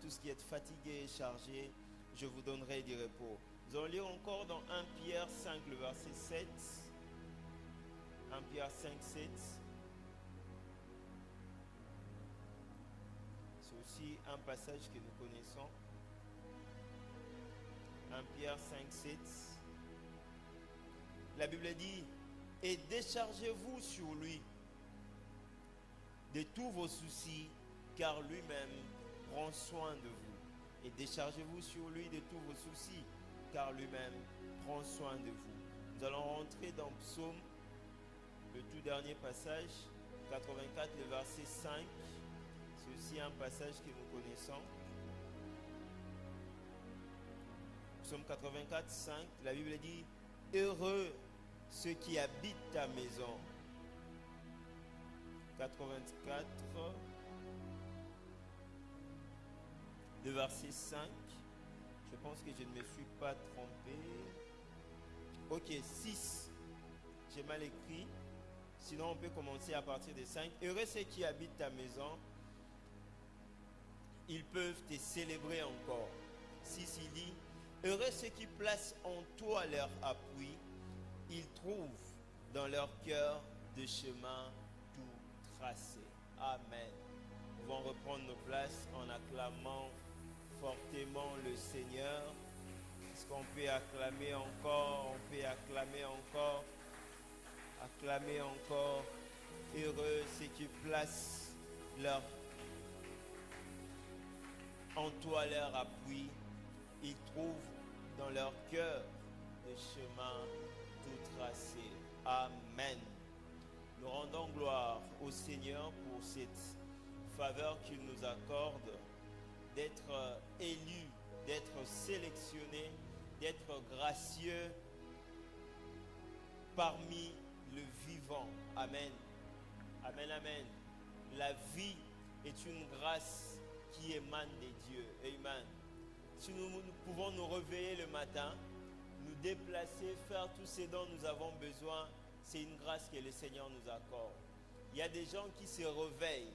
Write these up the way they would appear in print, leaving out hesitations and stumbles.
tous qui êtes fatigués et chargés, je vous donnerai du repos. Nous allons lire encore dans 1 Pierre 5, le verset 7. 1 Pierre 5, 7. C'est aussi un passage que nous connaissons. 1 Pierre 5, 7. La Bible dit, et déchargez-vous sur lui de tous vos soucis, car lui-même prend soin de vous. Et déchargez-vous sur lui de tous vos soucis, car lui-même prend soin de vous. Nous allons rentrer dans Psaume, le tout dernier passage, 84, le verset 5. C'est aussi un passage que nous connaissons. Psaume 84, 5, la Bible dit, heureux ceux qui habitent ta maison. 84, le verset 5. Je pense que je ne me suis pas trompé. Ok, 6. J'ai mal écrit. Sinon, on peut commencer à partir de 5. Heureux ceux qui habitent ta maison. Ils peuvent te célébrer encore. 6, il dit, heureux ceux qui placent en toi leur appui. Ils trouvent dans leur cœur de chemin tout tracé. Amen. Nous pouvons reprendre nos places en acclamant fortement le Seigneur. Est-ce qu'on peut acclamer encore? On peut acclamer encore. Acclamer encore. Heureux ceux qui placent en toi leur appui. Ils trouvent dans leur cœur des chemins tout tracés. Amen. Nous rendons gloire au Seigneur pour cette faveur qu'il nous accorde d'être élus, d'être sélectionnés, d'être gracieux parmi le vivant. Amen. Amen, amen. La vie est une grâce qui émane des dieux. Amen. Si nous pouvons nous réveiller le matin, nous déplacer, faire tout ce dont nous avons besoin, c'est une grâce que le Seigneur nous accorde. Il y a des gens qui se réveillent,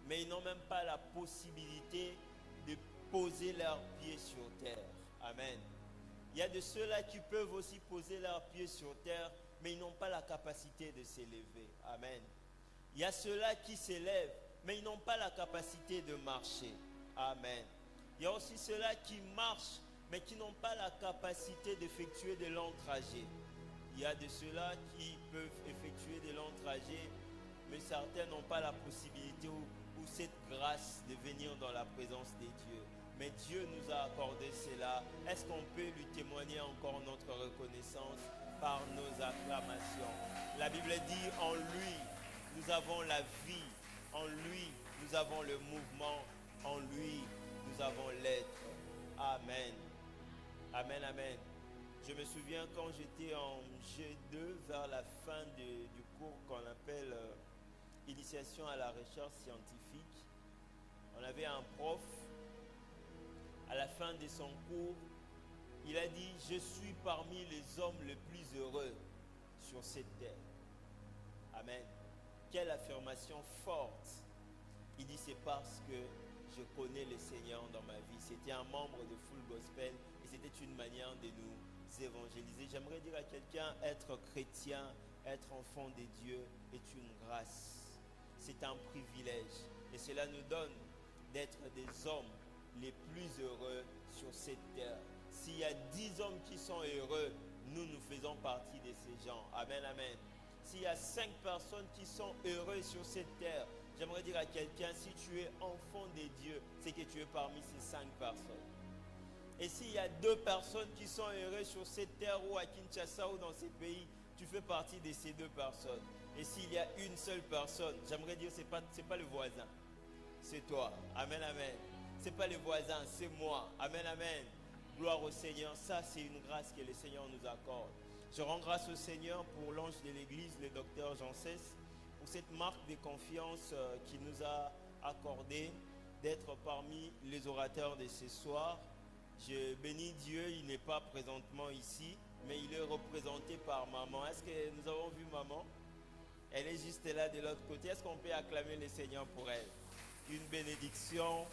mais ils n'ont même pas la possibilité de poser leurs pieds sur terre. Amen. Il y a de ceux-là qui peuvent aussi poser leurs pieds sur terre, mais ils n'ont pas la capacité de s'élever. Amen. Il y a ceux-là qui s'élèvent, mais ils n'ont pas la capacité de marcher. Amen. Il y a aussi ceux-là qui marchent, mais qui n'ont pas la capacité d'effectuer de longs trajets. Il y a de ceux-là qui peuvent effectuer de longs trajets, mais certains n'ont pas la possibilité ou cette grâce de venir dans la présence des dieux. Mais Dieu nous a accordé cela. Est-ce qu'on peut lui témoigner encore notre reconnaissance par nos acclamations? La Bible dit, en lui, nous avons la vie. En lui, nous avons le mouvement. En lui, nous avons l'être. Amen. Amen, amen. Je me souviens quand j'étais en G2, vers la fin du cours qu'on appelle Initiation à la recherche scientifique, on avait un prof, à la fin de son cours, il a dit, je suis parmi les hommes les plus heureux sur cette terre. Amen. Quelle affirmation forte. Il dit, c'est parce que je connais le Seigneur dans ma vie. C'était un membre de Full Gospel et c'était une manière de nous évangéliser. J'aimerais dire à quelqu'un, être chrétien, être enfant de Dieu est une grâce. C'est un privilège. Et cela nous donne d'être des hommes les plus heureux sur cette terre. S'il y a 10 hommes qui sont heureux, nous faisons partie de ces gens. Amen, amen. S'il y a 5 personnes qui sont heureuses sur cette terre, j'aimerais dire à quelqu'un, si tu es enfant de Dieu, c'est que tu es parmi ces 5 personnes. Et s'il y a 2 personnes qui sont heureuses sur cette terre ou à Kinshasa ou dans ces pays, tu fais partie de ces 2 personnes. Et s'il y a une seule personne, j'aimerais dire, ce n'est pas le voisin, c'est toi. Amen, amen. Ce n'est pas le voisin, c'est moi. Amen, amen. Gloire au Seigneur. Ça, c'est une grâce que le Seigneur nous accorde. Je rends grâce au Seigneur pour l'ange de l'église, le docteur Jean Cesse, pour cette marque de confiance qu'il nous a accordée d'être parmi les orateurs de ce soir. Je bénis Dieu, il n'est pas présentement ici, mais il est représenté par maman. Est-ce que nous avons vu maman? Elle est juste là de l'autre côté. Est-ce qu'on peut acclamer le Seigneur pour elle? Une bénédiction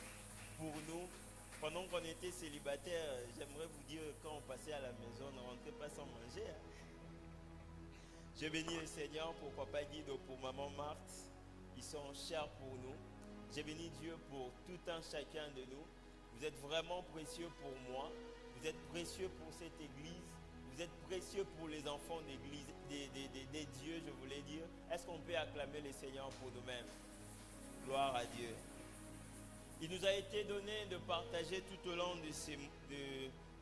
pour nous. pendant qu'on était célibataire, j'aimerais vous dire, quand on passait à la maison, on ne rentrait pas sans manger. Je bénis le Seigneur pour Papa Guido, pour Maman Marthe. Ils sont chers pour nous. Je bénis Dieu pour tout un chacun de nous. Vous êtes vraiment précieux pour moi. Vous êtes précieux pour cette église. Vous êtes précieux pour les enfants d'église, des dieux, je voulais dire. Est-ce qu'on peut acclamer le Seigneur pour nous-mêmes? Gloire à Dieu. Il nous a été donné de partager tout au long de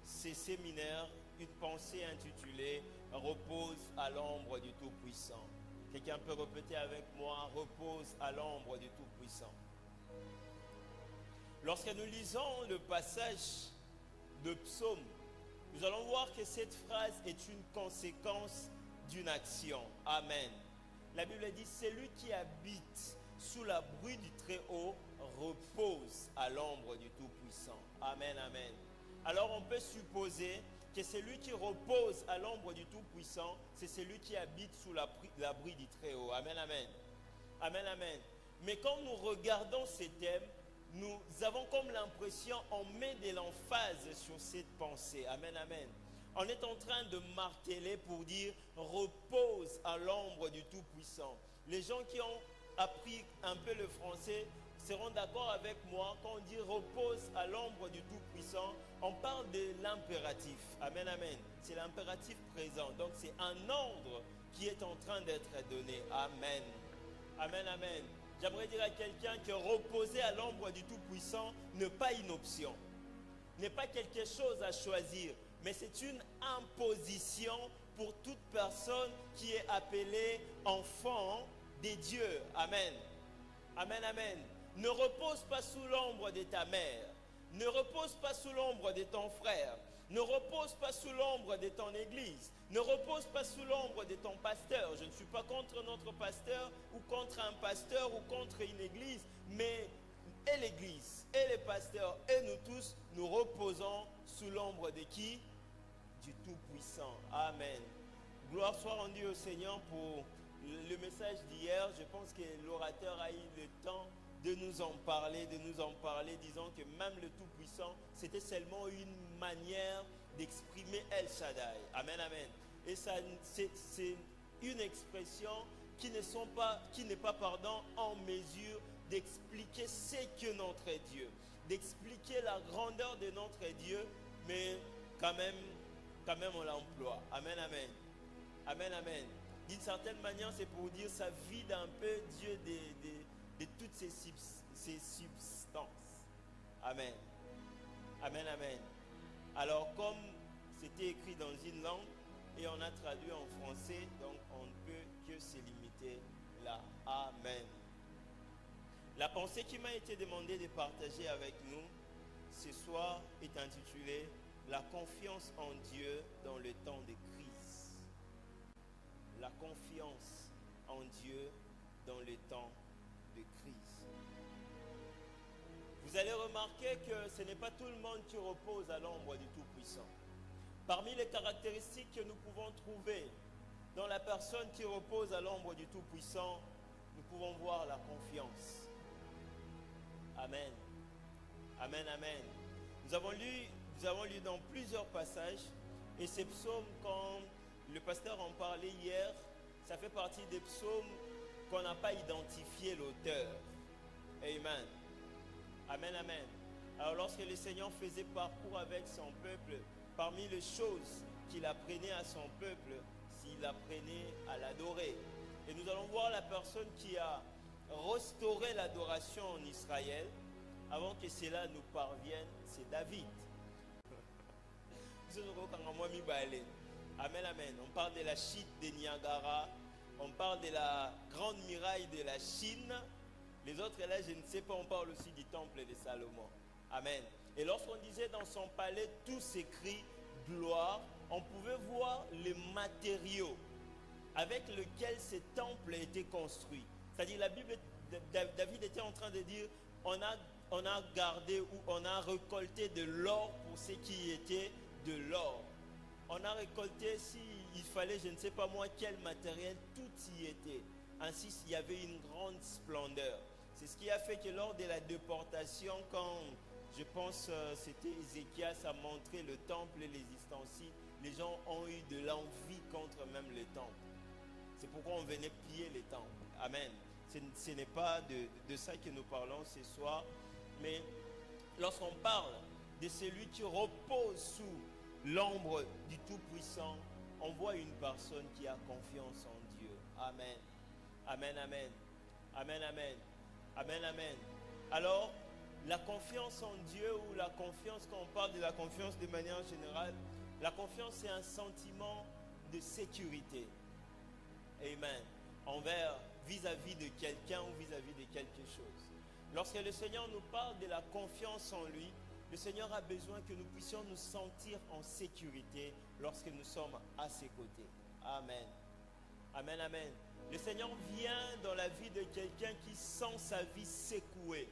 ces séminaires une pensée intitulée « Repose à l'ombre du Tout-Puissant ». Quelqu'un peut répéter avec moi « Repose à l'ombre du Tout-Puissant ». Lorsque nous lisons le passage de Psaume, nous allons voir que cette phrase est une conséquence d'une action. Amen. La Bible dit « Celui qui habite sous l'abri du Très-Haut repose à l'ombre du Tout-Puissant. » Amen, amen. Alors on peut supposer que celui qui repose à l'ombre du Tout-Puissant, c'est celui qui habite sous l'abri du Très-Haut. Amen, amen. Amen, amen. Mais quand nous regardons ces thèmes, nous avons comme l'impression, on met de l'emphase sur cette pensée. Amen, amen. On est en train de marteler pour dire « repose à l'ombre du Tout-Puissant ». Les gens qui ont appris un peu le français seront d'accord avec moi. Quand on dit « repose à l'ombre du Tout-Puissant », on parle de l'impératif. Amen, amen. C'est l'impératif présent. Donc c'est un ordre qui est en train d'être donné. Amen. Amen, amen. J'aimerais dire à quelqu'un que reposer à l'ombre du Tout-Puissant n'est pas une option, n'est pas quelque chose à choisir, mais c'est une imposition pour toute personne qui est appelée enfant des dieux. Amen. Amen, amen. Ne repose pas sous l'ombre de ta mère, ne repose pas sous l'ombre de ton frère, ne repose pas sous l'ombre de ton église, ne repose pas sous l'ombre de ton pasteur. Je ne suis pas contre notre pasteur ou contre un pasteur ou contre une église, mais et l'église, et les pasteurs, et nous tous, nous reposons sous l'ombre de qui? Du Tout-Puissant. Amen. Gloire soit rendue au Seigneur pour le message d'hier. Je pense que l'orateur a eu le temps de nous en parler, disant que même le Tout-Puissant, c'était seulement une manière d'exprimer El Shaddai. Amen, amen. Et ça, c'est une expression qui n'est pas en mesure d'expliquer ce que notre Dieu, d'expliquer la grandeur de notre Dieu, mais quand même on l'emploie. Amen, amen. Amen, amen. D'une certaine manière, c'est pour dire ça vide un peu Dieu de toutes ces substances. Amen. Amen, amen. Alors, comme c'était écrit dans une langue et on a traduit en français, donc on ne peut que se limiter là. Amen. La pensée qui m'a été demandée de partager avec nous ce soir est intitulée « La confiance en Dieu dans le temps de crise ». La confiance en Dieu dans le temps de crise. Vous allez remarquer que ce n'est pas tout le monde qui repose à l'ombre du Tout-Puissant. Parmi les caractéristiques que nous pouvons trouver dans la personne qui repose à l'ombre du Tout-Puissant, nous pouvons voir la confiance. Amen. Amen, amen. Nous avons lu dans plusieurs passages, et ces psaumes, quand le pasteur en parlait hier, ça fait partie des psaumes qu'on n'a pas identifié l'auteur. Amen. Amen, amen. Alors lorsque le Seigneur faisait parcours avec son peuple, parmi les choses qu'il apprenait à son peuple, s'il apprenait à l'adorer. Et nous allons voir la personne qui a restauré l'adoration en Israël avant que cela nous parvienne, c'est David. Amen, amen. On parle de la chute de Niagara, on parle de la grande muraille de la Chine. Les autres là, je ne sais pas, on parle aussi du temple de Salomon. Amen. Et lorsqu'on disait dans son palais tout s'écrit gloire, on pouvait voir les matériaux avec lesquels ce temple a été construit. C'est-à-dire la Bible, David était en train de dire, on a gardé ou on a récolté de l'or pour ce qui était de l'or. On a récolté, s'il fallait, je ne sais pas moi, quel matériel, tout y était. Ainsi, il y avait une grande splendeur. C'est ce qui a fait que lors de la déportation, quand Je pense c'était Ézéchias a montré le temple et les ustensiles. Les gens ont eu de l'envie contre même le temple. C'est pourquoi on venait piller les temples. Amen. Ce n'est pas de ça que nous parlons ce soir, mais lorsqu'on parle de celui qui repose sous l'ombre du Tout-Puissant, on voit une personne qui a confiance en Dieu. Amen. Amen, amen. Amen, amen. Amen, amen. Alors, la confiance en Dieu ou la confiance, quand on parle de la confiance de manière générale, la confiance c'est un sentiment de sécurité. Amen. Envers, vis-à-vis de quelqu'un ou vis-à-vis de quelque chose. Lorsque le Seigneur nous parle de la confiance en lui, le Seigneur a besoin que nous puissions nous sentir en sécurité lorsque nous sommes à ses côtés. Amen. Amen, amen. Le Seigneur vient dans la vie de quelqu'un qui sent sa vie secouée.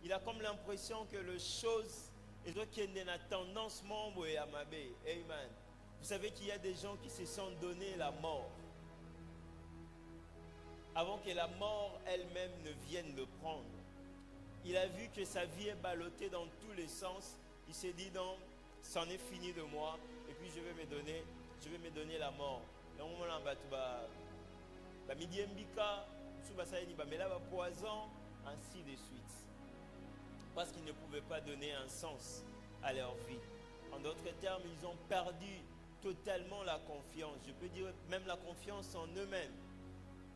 Il a comme l'impression que les choses ont tendance membre et amabé. Amen. Vous savez qu'il y a des gens qui se sont donné la mort avant que la mort elle-même ne vienne le prendre. Il a vu que sa vie est ballottée dans tous les sens. Il s'est dit non, c'en est fini de moi et puis je vais me donner la mort. Poison, ainsi de suite. Parce qu'ils ne pouvaient pas donner un sens à leur vie. En d'autres termes, ils ont perdu totalement la confiance. Je peux dire même la confiance en eux-mêmes.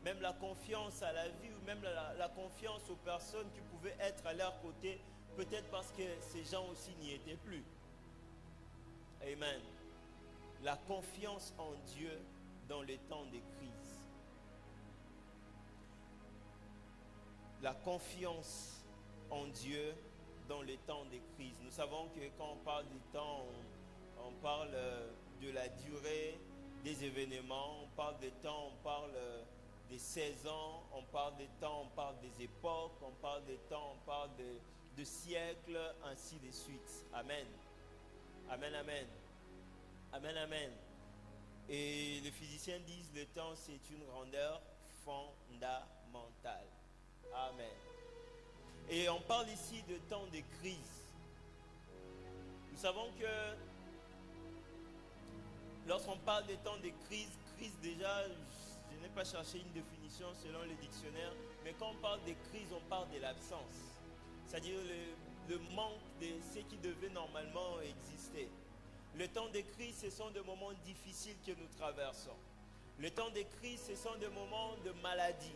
Même la confiance à la vie ou même la confiance aux personnes qui pouvaient être à leur côté. Peut-être parce que ces gens aussi n'y étaient plus. Amen. La confiance en Dieu dans les temps de crise. La confiance en Dieu dans les temps de crise. Nous savons que quand on parle du temps, on parle de la durée des événements, on parle des temps, on parle des saisons, on parle des temps, on parle des époques, on parle des temps, on parle de siècles, ainsi de suite. Amen. Amen, amen. Amen, amen. Et les physiciens disent le temps c'est une grandeur fondamentale. Amen. Et on parle ici de temps de crise. Nous savons que lorsqu'on parle de temps de crise déjà, je n'ai pas cherché une définition selon les dictionnaires, mais quand on parle de crise, on parle de l'absence. C'est-à-dire le manque de ce qui devait normalement exister. Le temps de crise, ce sont des moments difficiles que nous traversons. Le temps de crise, ce sont des moments de maladie.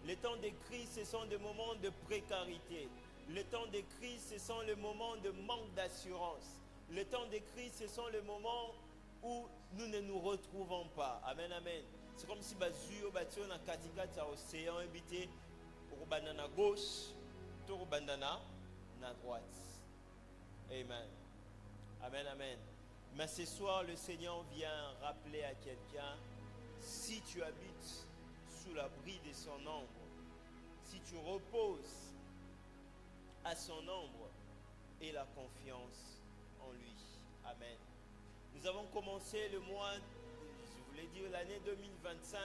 Les temps de crise, ce sont des moments de précarité. Les temps de crise, ce sont les moments de manque d'assurance. Les temps de crise, ce sont les moments où nous ne nous retrouvons pas. Amen, amen. C'est comme si Bazuyo Batio na katika ta océan invité au bandana gauche, au bandana na droite. Amen. Amen, amen. Mais ce soir, le Seigneur vient rappeler à quelqu'un, si tu habites sous l'abri de son ombre, si tu reposes à son ombre, aie la confiance en lui. Amen. Nous avons commencé le mois, je voulais dire l'année 2025,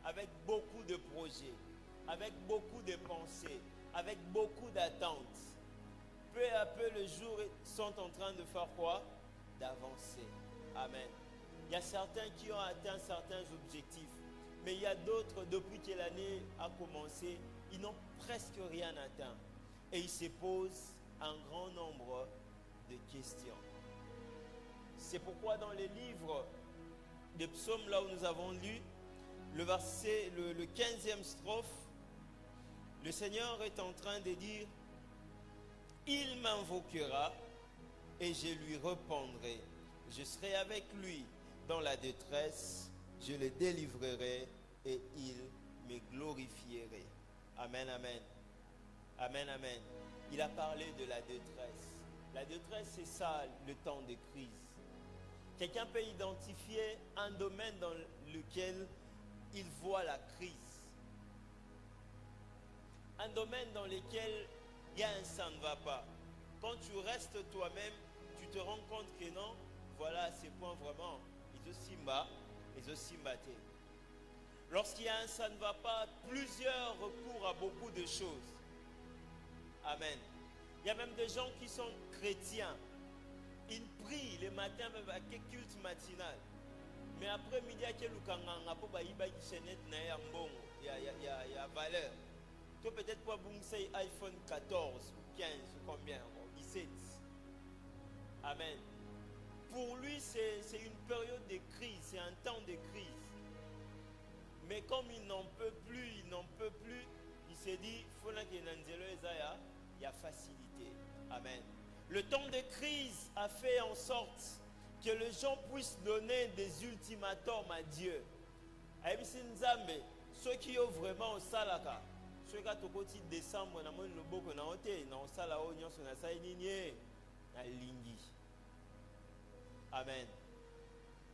avec beaucoup de projets, avec beaucoup de pensées, avec beaucoup d'attentes. Peu à peu, les jours sont en train de faire quoi? D'avancer. Amen. Il y a certains qui ont atteint certains objectifs, mais il y a d'autres, depuis que l'année a commencé, ils n'ont presque rien atteint. Et ils se posent un grand nombre de questions. C'est pourquoi dans les livres des psaumes, là où nous avons lu, le verset, le 15e strophe, le Seigneur est en train de dire, il m'invoquera et je lui répondrai. Je serai avec lui dans la détresse, je le délivrerai et il me glorifierait. Amen, amen. Amen, amen. Il a parlé de la détresse. La détresse, c'est ça, le temps de crise. Quelqu'un peut identifier un domaine dans lequel il voit la crise. Un domaine dans lequel il y a un ça ne va pas. Quand tu restes toi-même, tu te rends compte que non, voilà, ces points vraiment, ils aussi bas, ils aussi battés. Lorsqu'il y a un ça ne va pas, plusieurs recourent à beaucoup de choses. Amen. Il y a même des gens qui sont chrétiens. Ils prient le matin même à quel culte matinal. Mais après midi, il y a valeur. Toi, peut-être pas un iPhone 14 ou 15 ou combien, 17. Amen. Pour lui, c'est une période de crise, c'est un temps de crise. Mais comme il n'en peut plus, il s'est dit, il faut qu'il y a facilité. Amen. Le temps de crise a fait en sorte que les gens puissent donner des ultimatums à Dieu. Ceux qui ont vraiment au salaka, ceux qui ont côté décembre, Amen.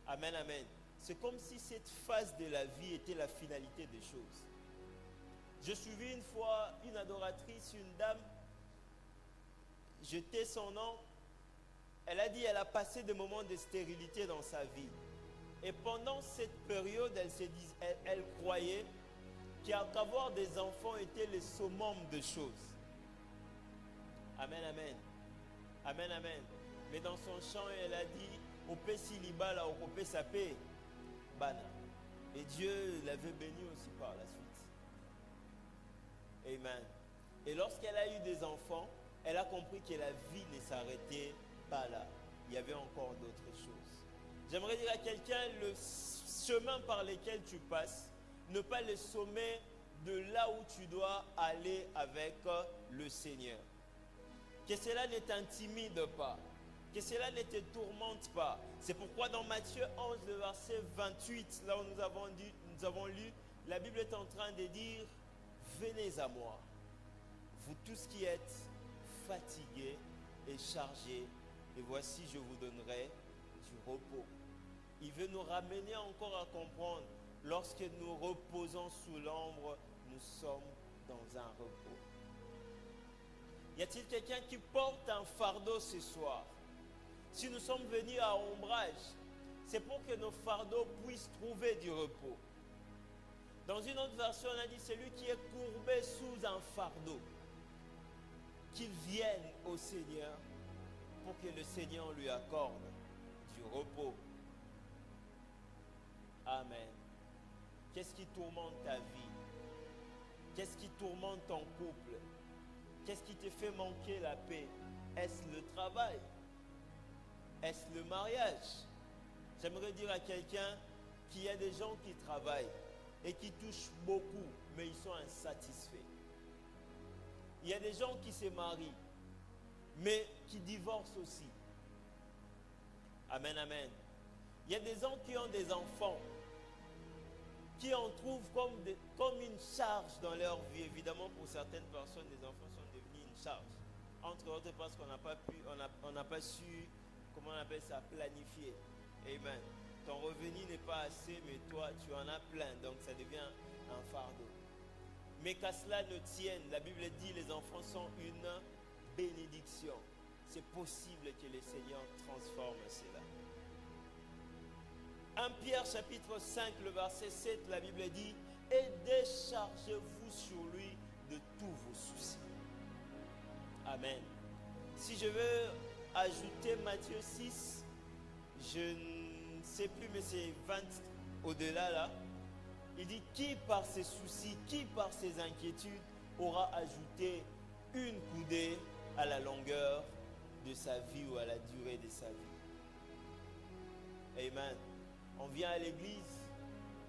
Amen, amen. C'est comme si cette phase de la vie était la finalité des choses. Je suivis une fois une adoratrice, une dame, je tais son nom. Elle a dit qu'elle a passé des moments de stérilité dans sa vie. Et pendant cette période, elle croyait qu'avoir des enfants était le summum de choses. Amen, amen. Amen, amen. Mais dans son chant, elle a dit, au peut célibat là, au peut sapé, bana. Et Dieu l'avait béni aussi par la suite. Amen. Et lorsqu'elle a eu des enfants, elle a compris que la vie ne s'arrêtait pas là. Il y avait encore d'autres choses. J'aimerais dire à quelqu'un, le chemin par lequel tu passes, ne pas le sommet de là où tu dois aller avec le Seigneur. Que cela ne t'intimide pas. Que cela ne te tourmente pas. C'est pourquoi dans Matthieu 11, le verset 28, là où nous avons lu, la Bible est en train de dire, venez à moi, vous tous qui êtes fatigués et chargés, et voici je vous donnerai du repos. Il veut nous ramener encore à comprendre, lorsque nous reposons sous l'ombre, nous sommes dans un repos. Y a-t-il quelqu'un qui porte un fardeau ce soir? Si nous sommes venus à ombrage, c'est pour que nos fardeaux puissent trouver du repos. Dans une autre version, on a dit celui qui est courbé sous un fardeau, qu'il vienne au Seigneur pour que le Seigneur lui accorde du repos. Amen. Qu'est-ce qui tourmente ta vie? Qu'est-ce qui tourmente ton couple? Qu'est-ce qui te fait manquer la paix? Est-ce le travail? Est-ce le mariage? J'aimerais dire à quelqu'un qu'il y a des gens qui travaillent et qui touchent beaucoup, mais ils sont insatisfaits. Il y a des gens qui se marient, mais qui divorcent aussi. Amen, amen. Il y a des gens qui ont des enfants, qui en trouvent comme une charge dans leur vie. Évidemment, pour certaines personnes, les enfants sont devenus une charge. Entre autres, parce qu'on n'a pas su, comment on appelle ça, planifier. Amen. Ton revenu n'est pas assez, mais toi, tu en as plein, donc ça devient un fardeau. Mais qu'à cela ne tienne, la Bible dit les enfants sont une bénédiction. C'est possible que le Seigneur transforme cela. 1 Pierre chapitre 5, le verset 7, la Bible dit « Et déchargez-vous sur lui de tous vos soucis. » Amen. Si je veux ajouter Matthieu 6, je ne sais plus, mais c'est 20 au-delà là. Il dit qui par ses soucis, qui par ses inquiétudes aura ajouté une coudée à la longueur de sa vie ou à la durée de sa vie. Amen. On vient à l'église,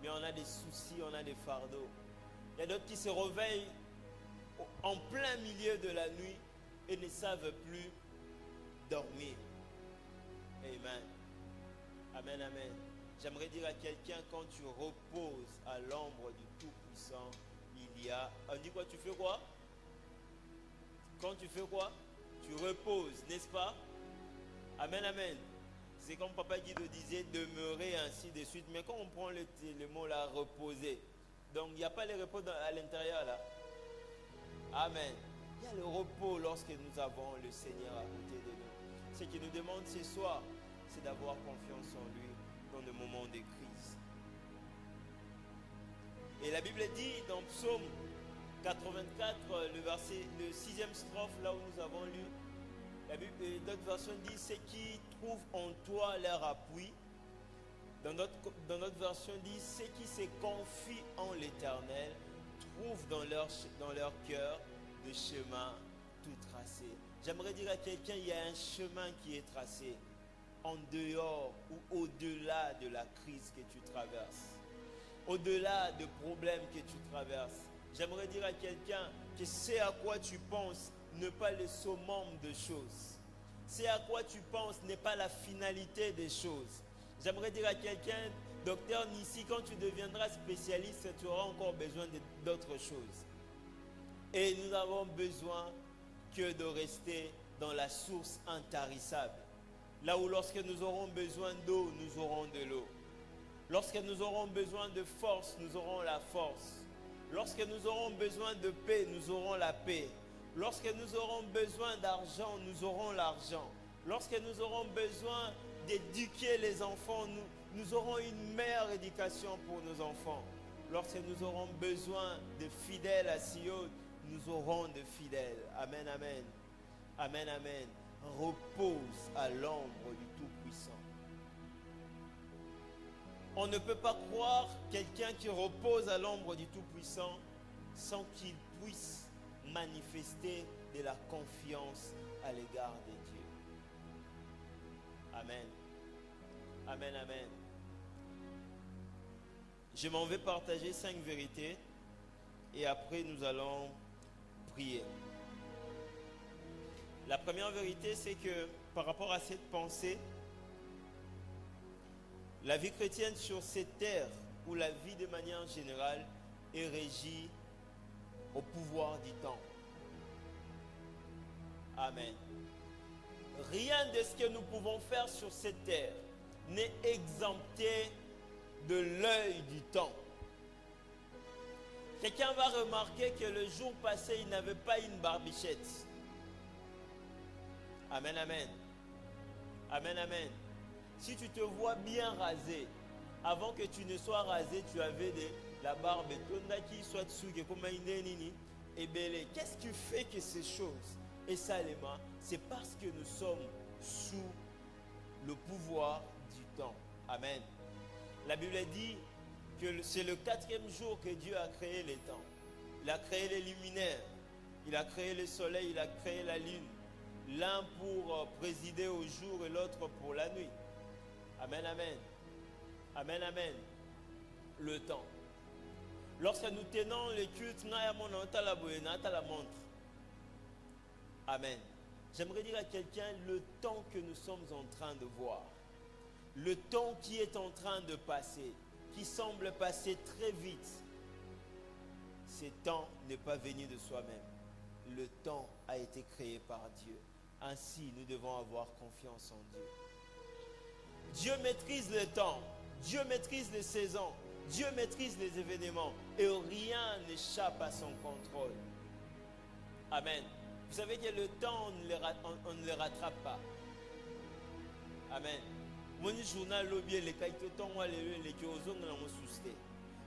mais on a des soucis, on a des fardeaux. Il y a d'autres qui se réveillent en plein milieu de la nuit et ne savent plus dormir. Amen. Amen, amen. J'aimerais dire à quelqu'un, quand tu reposes à l'ombre du Tout-Puissant, il y a... On dit quoi? Tu fais quoi? Quand tu fais quoi? Tu reposes, n'est-ce pas? Amen, amen. C'est comme Papa Guido disait, demeurer ainsi de suite. Mais quand on prend le mot là, reposer, donc il n'y a pas le repos à l'intérieur là. Amen. Il y a le repos lorsque nous avons le Seigneur à côté de nous. Ce qu'il nous demande ce soir, c'est d'avoir confiance en lui dans le moment de crise. Et la Bible dit dans Psaume 84, le 6e strophe, là où nous avons lu, la Bible, d'autres versions disent, ceux qui trouvent en toi leur appui. Dans notre version dit, ceux qui se confient en l'Éternel trouvent dans leur cœur le chemin tout tracé. J'aimerais dire à quelqu'un, il y a un chemin qui est tracé en dehors ou au-delà de la crise que tu traverses, au-delà des problèmes que tu traverses. J'aimerais dire à quelqu'un que c'est à quoi tu penses n'est pas le summum des choses. C'est à quoi tu penses n'est pas la finalité des choses. J'aimerais dire à quelqu'un, docteur Nissi, quand tu deviendras spécialiste, tu auras encore besoin d'autres choses. Et nous avons besoin que de rester dans la source intarissable. Là où lorsque nous aurons besoin d'eau, nous aurons de l'eau. Lorsque nous aurons besoin de force, nous aurons la force. Lorsque nous aurons besoin de paix, nous aurons la paix. Lorsque nous aurons besoin d'argent, nous aurons l'argent. Lorsque nous aurons besoin d'éduquer les enfants, nous aurons une meilleure éducation pour nos enfants. Lorsque nous aurons besoin de fidèles à Sion, nous aurons de fidèles. Amen, amen. Amen, amen. Repose à l'ombre du Tout-Puissant. On ne peut pas croire quelqu'un qui repose à l'ombre du Tout-Puissant sans qu'il puisse manifester de la confiance à l'égard de Dieu. Amen. Amen, amen. Je m'en vais partager 5 vérités et après nous allons prier. La première vérité, c'est que par rapport à cette pensée, la vie chrétienne sur cette terre, ou la vie de manière générale, est régie au pouvoir du temps. Amen. Rien de ce que nous pouvons faire sur cette terre n'est exempté de l'œil du temps. Quelqu'un va remarquer que le jour passé, il n'avait pas une barbichette. Amen, amen. Amen, amen. Si tu te vois bien rasé, avant que tu ne sois rasé, tu avais la barbe. Et belé. Qu'est-ce qui fait que ces choses, et salement, c'est parce que nous sommes sous le pouvoir du temps. Amen. La Bible dit que c'est le 4e jour que Dieu a créé les temps. Il a créé les luminaires, il a créé le soleil, il a créé la lune. L'un pour présider au jour et l'autre pour la nuit. Amen, amen. Amen, amen. Le temps. Lorsque nous tenons le culte, nous avons la montre. Amen. J'aimerais dire à quelqu'un, le temps que nous sommes en train de voir, le temps qui est en train de passer, qui semble passer très vite, ce temps n'est pas venu de soi-même. Le temps a été créé par Dieu. Ainsi, nous devons avoir confiance en Dieu. Dieu maîtrise le temps, Dieu maîtrise les saisons, Dieu maîtrise les événements et rien n'échappe à son contrôle. Amen. Vous savez que le temps, on ne le rattrape pas. Amen.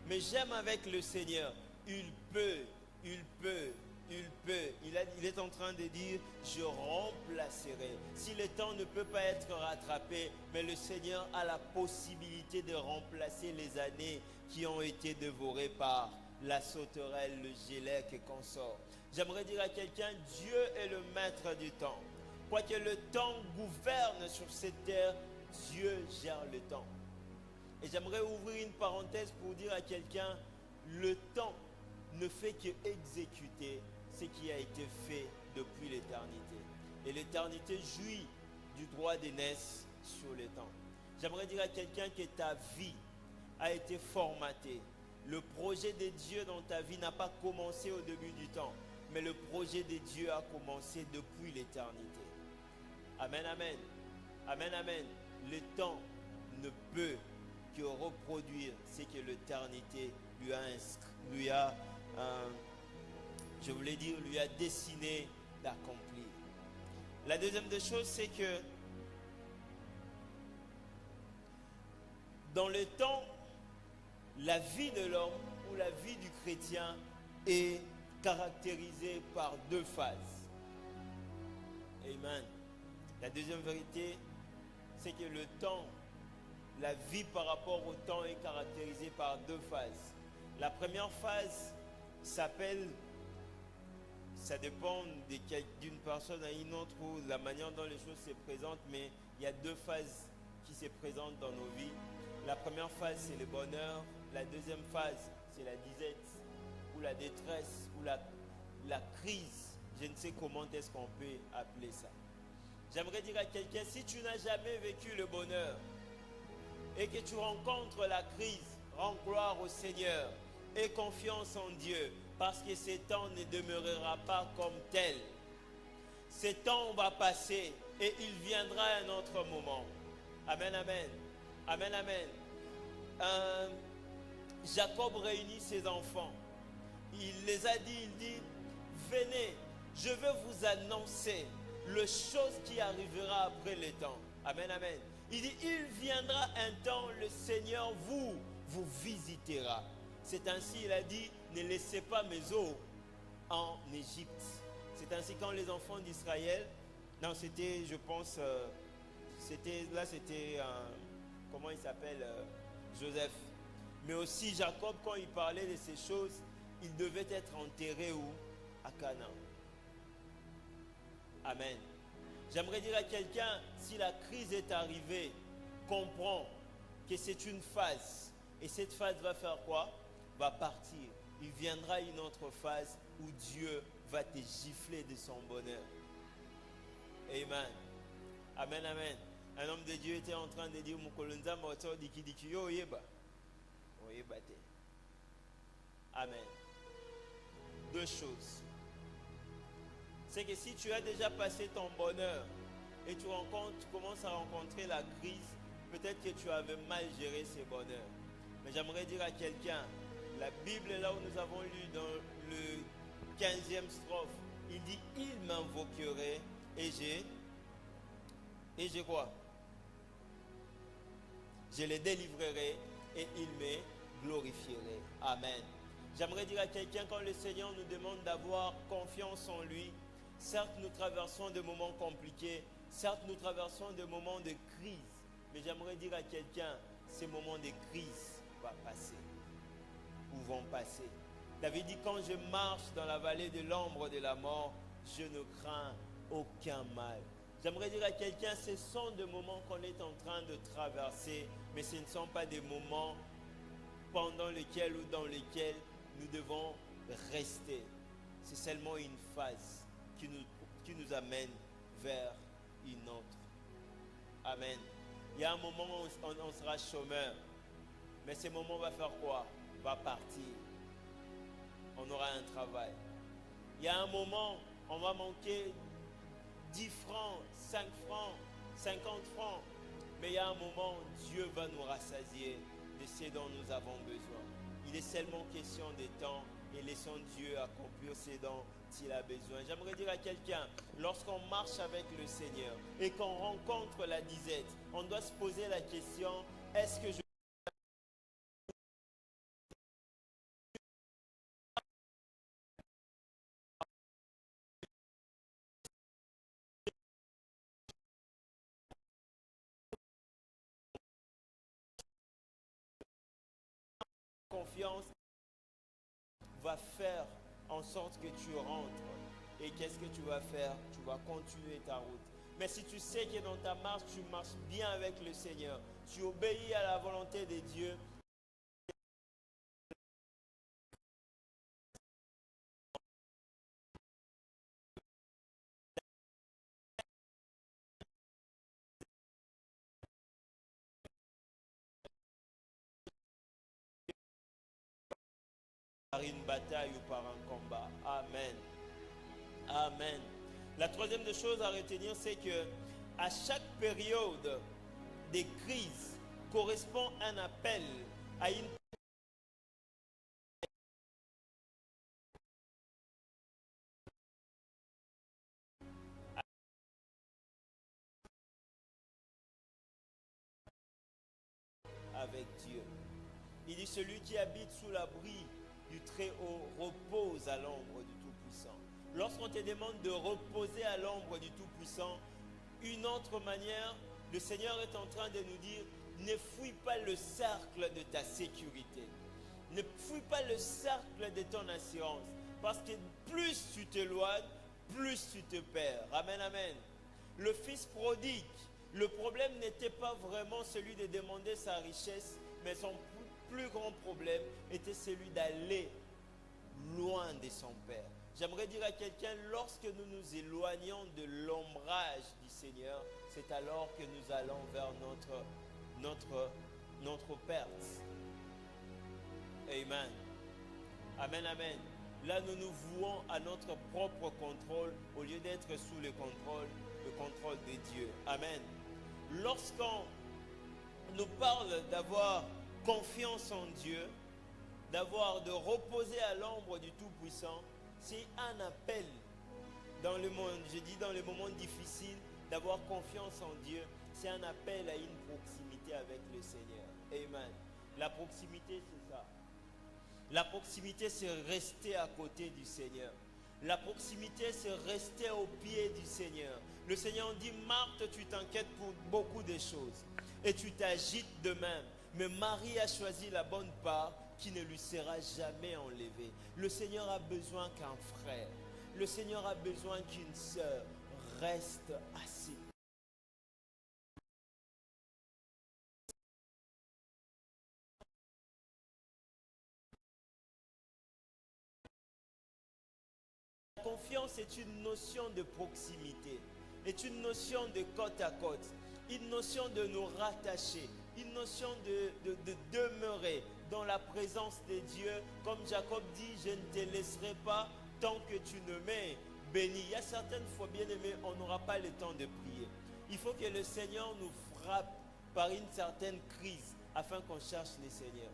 Mais j'aime avec le Seigneur, il peut. Il est en train de dire, je remplacerai. Si le temps ne peut pas être rattrapé, mais le Seigneur a la possibilité de remplacer les années qui ont été dévorées par la sauterelle, le gélec et consort. J'aimerais dire à quelqu'un, Dieu est le maître du temps. Quoique le temps gouverne sur cette terre, Dieu gère le temps. Et j'aimerais ouvrir une parenthèse pour dire à quelqu'un, le temps ne fait qu'exécuter ce qui a été fait depuis l'éternité. Et l'éternité jouit du droit d'aînesse sur le temps. J'aimerais dire à quelqu'un que ta vie a été formatée. Le projet de Dieu dans ta vie n'a pas commencé au début du temps, mais le projet de Dieu a commencé depuis l'éternité. Amen, amen. Amen, amen. Le temps ne peut que reproduire ce que l'éternité lui a dessiné d'accomplir. La deuxième des choses, c'est que dans le temps, la vie de l'homme ou la vie du chrétien est caractérisé par deux phases. Amen. La deuxième vérité, c'est que le temps, la vie par rapport au temps est caractérisée par deux phases. La première phase s'appelle, ça dépend d'une personne à une autre ou la manière dont les choses se présentent, mais il y a deux phases qui se présentent dans nos vies. La première phase, c'est le bonheur. La deuxième phase, c'est la disette ou la détresse ou la crise. Je ne sais comment est-ce qu'on peut appeler ça. J'aimerais dire à quelqu'un, si tu n'as jamais vécu le bonheur et que tu rencontres la crise, rends gloire au Seigneur et confiance en Dieu, parce que ce temps ne demeurera pas comme tel. Ce temps va passer et il viendra un autre moment. Amen, amen. Amen, amen. Jacob réunit ses enfants. Il les a dit, il dit, venez, je veux vous annoncer le chose qui arrivera après le temps. Amen, amen. Il dit, il viendra un temps, le Seigneur vous visitera. C'est ainsi, il a dit, ne laissez pas mes eaux en Égypte. C'est ainsi quand les enfants d'Israël, non, c'était, je pense, c'était, comment il s'appelle, Joseph. Mais aussi Jacob, quand il parlait de ces choses, il devait être enterré où? À Canaan. Amen. J'aimerais dire à quelqu'un, si la crise est arrivée, comprends que c'est une phase. Et cette phase va faire quoi? Va partir. Il viendra une autre phase où Dieu va te gifler de son bonheur. Amen. Amen, amen. Un homme de Dieu était en train de dire, amen. Deux choses. C'est que si tu as déjà passé ton bonheur et tu commences à rencontrer la crise, peut-être que tu avais mal géré ce bonheur. Mais j'aimerais dire à quelqu'un, la Bible, là où nous avons lu dans le 15e strophe, il dit, il m'invoquerait et j'ai quoi? Je les délivrerai et il me glorifierait. Amen. J'aimerais dire à quelqu'un, quand le Seigneur nous demande d'avoir confiance en lui, certes nous traversons des moments compliqués, certes nous traversons des moments de crise, mais j'aimerais dire à quelqu'un, ces moments de crise vont passer, ou vont passer. David dit, quand je marche dans la vallée de l'ombre de la mort, je ne crains aucun mal. J'aimerais dire à quelqu'un, ce sont des moments qu'on est en train de traverser, mais ce ne sont pas des moments pendant lesquels ou dans lesquels nous devons rester. C'est seulement une phase qui nous amène vers une autre. Amen. Il y a un moment où on sera chômeur, mais ce moment va faire quoi? Va partir. On aura un travail. Il y a un moment, on va manquer 10 francs, 5 francs, 50 francs. Mais il y a un moment où Dieu va nous rassasier de ce dont nous avons besoin. Il est seulement question de temps et laissons Dieu accomplir ce dont il a besoin. J'aimerais dire à quelqu'un, lorsqu'on marche avec le Seigneur et qu'on rencontre la disette, on doit se poser la question, est-ce que je confiance va faire en sorte que tu rentres. Et qu'est-ce que tu vas faire? Tu vas continuer ta route. Mais si tu sais que dans ta marche, tu marches bien avec le Seigneur, tu obéis à la volonté de Dieu, par une bataille ou par un combat. Amen. Amen. La troisième des choses à retenir, c'est que à chaque période de crise correspond un appel à une avec Dieu. Il dit celui qui habite sous l'abri du Très-Haut repose à l'ombre du Tout-Puissant. Lorsqu'on te demande de reposer à l'ombre du Tout-Puissant, une autre manière, le Seigneur est en train de nous dire, ne fuis pas le cercle de ta sécurité. Ne fuis pas le cercle de ton assurance. Parce que plus tu t'éloignes, plus tu te perds. Amen, amen. Le fils prodigue, le problème n'était pas vraiment celui de demander sa richesse, mais son plus grand problème était celui d'aller loin de son Père. J'aimerais dire à quelqu'un, lorsque nous nous éloignons de l'ombrage du Seigneur, c'est alors que nous allons vers notre perte. Amen. Amen, amen. Là, nous nous vouons à notre propre contrôle au lieu d'être sous le contrôle de Dieu. Amen. Lorsqu'on nous parle d'avoir confiance en Dieu, de reposer à l'ombre du Tout-Puissant, c'est un appel dans le monde, je dis dans les moments difficiles, d'avoir confiance en Dieu, c'est un appel à une proximité avec le Seigneur. Amen. La proximité, c'est ça. La proximité, c'est rester à côté du Seigneur. La proximité, c'est rester au pied du Seigneur. Le Seigneur dit, Marthe, tu t'inquiètes pour beaucoup de choses et tu t'agites de même. Mais Marie a choisi la bonne part qui ne lui sera jamais enlevée. Le Seigneur a besoin qu'un frère, le Seigneur a besoin qu'une sœur reste assis. La confiance est une notion de proximité, est une notion de côte à côte, une notion de nous rattacher, une notion de demeurer dans la présence de Dieu. Comme Jacob dit, je ne te laisserai pas tant que tu ne m'aies béni. Il y a certaines fois, bien aimés, on n'aura pas le temps de prier. Il faut que le Seigneur nous frappe par une certaine crise afin qu'on cherche le Seigneur.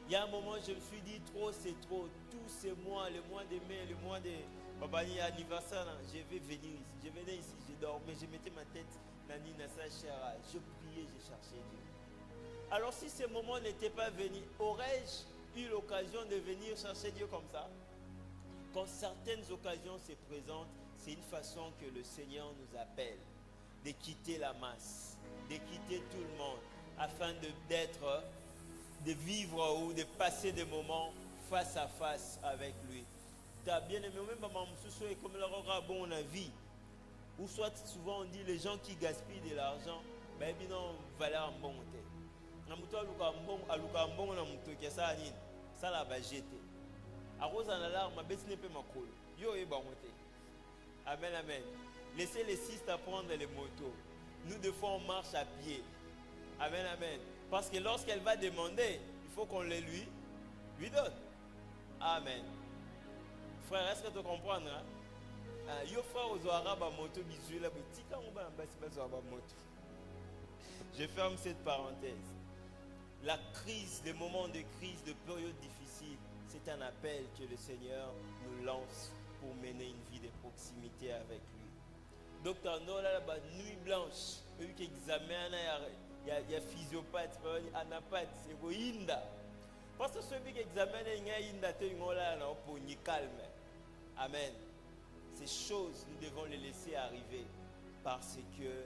Il y a un moment, je me suis dit, trop c'est trop. Tous ces mois, le mois de mai, le mois de Babani anniversaire, je vais venir ici. Je venais ici, je dormais, je mettais ma tête Nani Nassa Chera. Je priais, je cherchais Dieu. Alors si ce moment n'était pas venu, aurais-je eu l'occasion de venir chercher Dieu comme ça? Quand certaines occasions se présentent, c'est une façon que le Seigneur nous appelle de quitter la masse, de quitter tout le monde, afin de vivre ou de passer des moments face à face avec lui. Tu as bien aimé, même maman, comme la bon la vie. Ou soit souvent on dit les gens qui gaspillent de l'argent, ben non, valeur en bon côté. Na muto aluka mbongo na muto kesa nini sala ba jeter. Aroza na la ma besine pe makolo. Yo e ba moté. Amen, amen. Laissez les sisters prendre les motos. Nous deux fois on marche à pied. Amen, amen. Parce que lorsqu'elle va demander, il faut qu'on les lui donne. Amen. Frère, est-ce que tu comprends? Hein? Yo frère aux arabes moto bisu la boutique on va moto. Je ferme cette parenthèse. La crise, les moments de crise, de périodes difficiles, c'est un appel que le Seigneur nous lance pour mener une vie de proximité avec lui. Docteur Nola, la nuit blanche, vu qu'examen, il y a physiopathe, anapathe, c'est Goïnda. Parce que celui qui examine, il y a une date pour nous calme. Amen. Ces choses, nous devons les laisser arriver parce que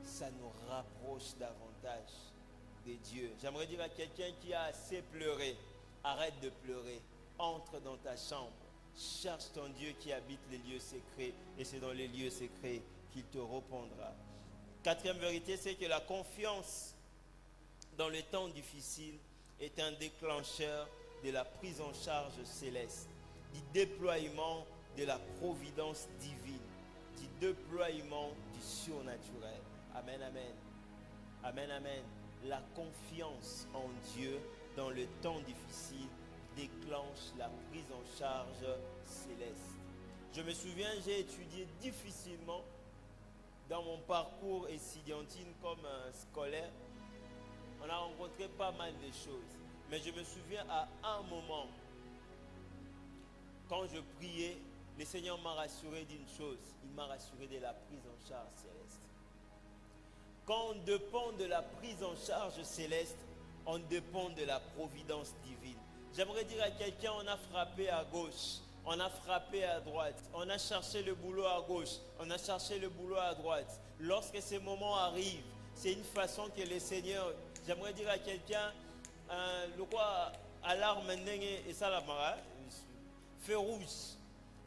ça nous rapproche davantage de Dieu. J'aimerais dire à quelqu'un qui a assez pleuré, arrête de pleurer, entre dans ta chambre, cherche ton Dieu qui habite les lieux secrets et c'est dans les lieux secrets qu'il te répondra. Quatrième vérité, c'est que la confiance dans les temps difficiles est un déclencheur de la prise en charge céleste, du déploiement de la providence divine, du déploiement du surnaturel. Amen, amen. Amen, amen. La confiance en Dieu dans le temps difficile déclenche la prise en charge céleste. Je me souviens, j'ai étudié difficilement dans mon parcours étudiantine comme scolaire. On a rencontré pas mal de choses. Mais je me souviens à un moment, quand je priais, le Seigneur m'a rassuré d'une chose. Il m'a rassuré de la prise en charge céleste. Quand on dépend de la prise en charge céleste, on dépend de la providence divine. J'aimerais dire à quelqu'un, on a frappé à gauche, on a frappé à droite, on a cherché le boulot à gauche, on a cherché le boulot à droite. Lorsque ces moments arrivent, c'est une façon que le Seigneur, j'aimerais dire à quelqu'un, le quoi, alarme et ça la mara, feu rouge.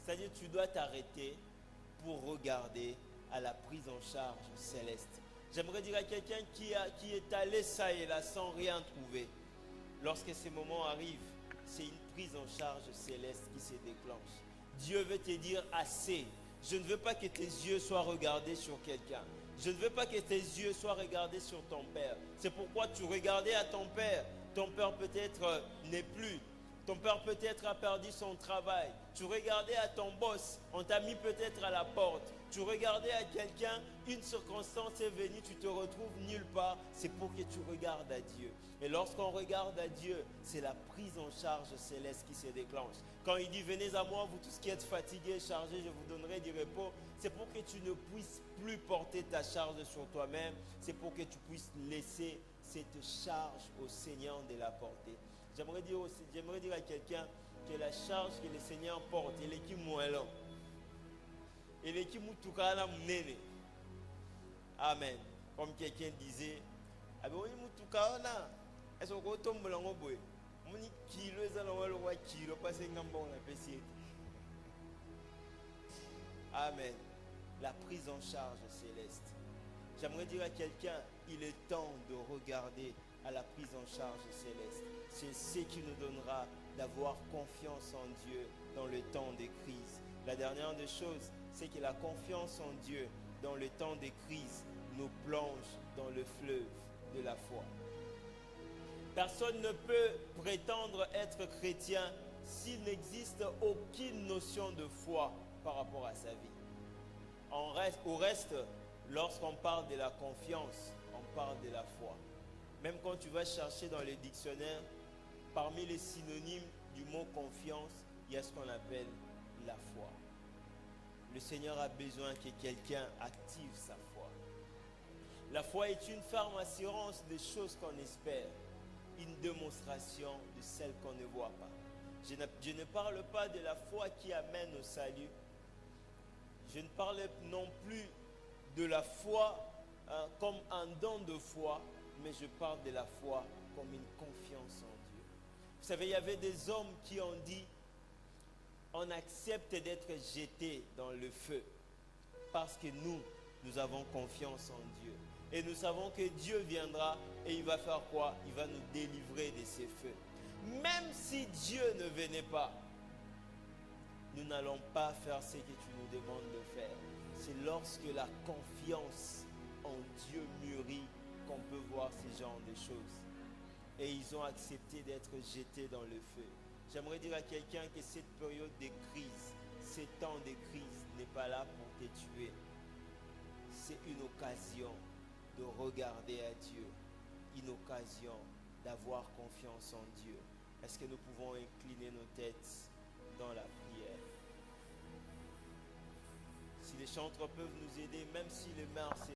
C'est-à-dire tu dois t'arrêter pour regarder à la prise en charge céleste. J'aimerais dire à quelqu'un qui est allé ça et là sans rien trouver. Lorsque ces moments arrivent, c'est une prise en charge céleste qui se déclenche. Dieu veut te dire assez. Je ne veux pas que tes yeux soient regardés sur quelqu'un. Je ne veux pas que tes yeux soient regardés sur ton père. C'est pourquoi tu regardais à ton père. Ton père peut-être n'est plus. Ton père peut-être a perdu son travail. Tu regardais à ton boss, on t'a mis peut-être à la porte. Tu regardais à quelqu'un, une circonstance est venue, tu te retrouves nulle part. C'est pour que tu regardes à Dieu. Et lorsqu'on regarde à Dieu, c'est la prise en charge céleste qui se déclenche. Quand il dit, venez à moi, vous tous qui êtes fatigués, chargés, je vous donnerai du repos. C'est pour que tu ne puisses plus porter ta charge sur toi-même. C'est pour que tu puisses laisser cette charge au Seigneur de la porter. J'aimerais dire à quelqu'un que la charge que le Seigneur porte, il est qui mouelon. Il est qui moutoukala mnene. Amen. Comme quelqu'un disait, oui moutoukala, est-ce qu'on tombe dans le bois? Mon kilo est dans le roi kilo, parce que on a fait. Amen. La prise en charge céleste. J'aimerais dire à quelqu'un, il est temps de regarder à la prise en charge céleste. C'est ce qui nous donnera d'avoir confiance en Dieu dans le temps des crises. La dernière des choses, c'est que la confiance en Dieu dans le temps des crises nous plonge dans le fleuve de la foi. Personne ne peut prétendre être chrétien s'il n'existe aucune notion de foi par rapport à sa vie. Au reste, lorsqu'on parle de la confiance, on parle de la foi. Même quand tu vas chercher dans les dictionnaires, parmi les synonymes du mot confiance, il y a ce qu'on appelle la foi. Le Seigneur a besoin que quelqu'un active sa foi. La foi est une ferme assurance des choses qu'on espère, une démonstration de celles qu'on ne voit pas. Je ne parle pas de la foi qui amène au salut. Je ne parle non plus de la foi comme un don de foi, mais je parle de la foi comme une confiance en Dieu. Vous savez, il y avait des hommes qui ont dit, on accepte d'être jeté dans le feu parce que nous avons confiance en Dieu. Et nous savons que Dieu viendra et il va faire quoi? Il va nous délivrer de ces feux. Même si Dieu ne venait pas, nous n'allons pas faire ce que tu nous demandes de faire. C'est lorsque la confiance en Dieu mûrit qu'on peut voir ce genre de choses. Et ils ont accepté d'être jetés dans le feu. J'aimerais dire à quelqu'un que cette période de crise, ce temps de crise n'est pas là pour te tuer. C'est une occasion de regarder à Dieu, une occasion d'avoir confiance en Dieu. Est-ce que nous pouvons incliner nos têtes dans la prière? Si les chantres peuvent nous aider, même si les mains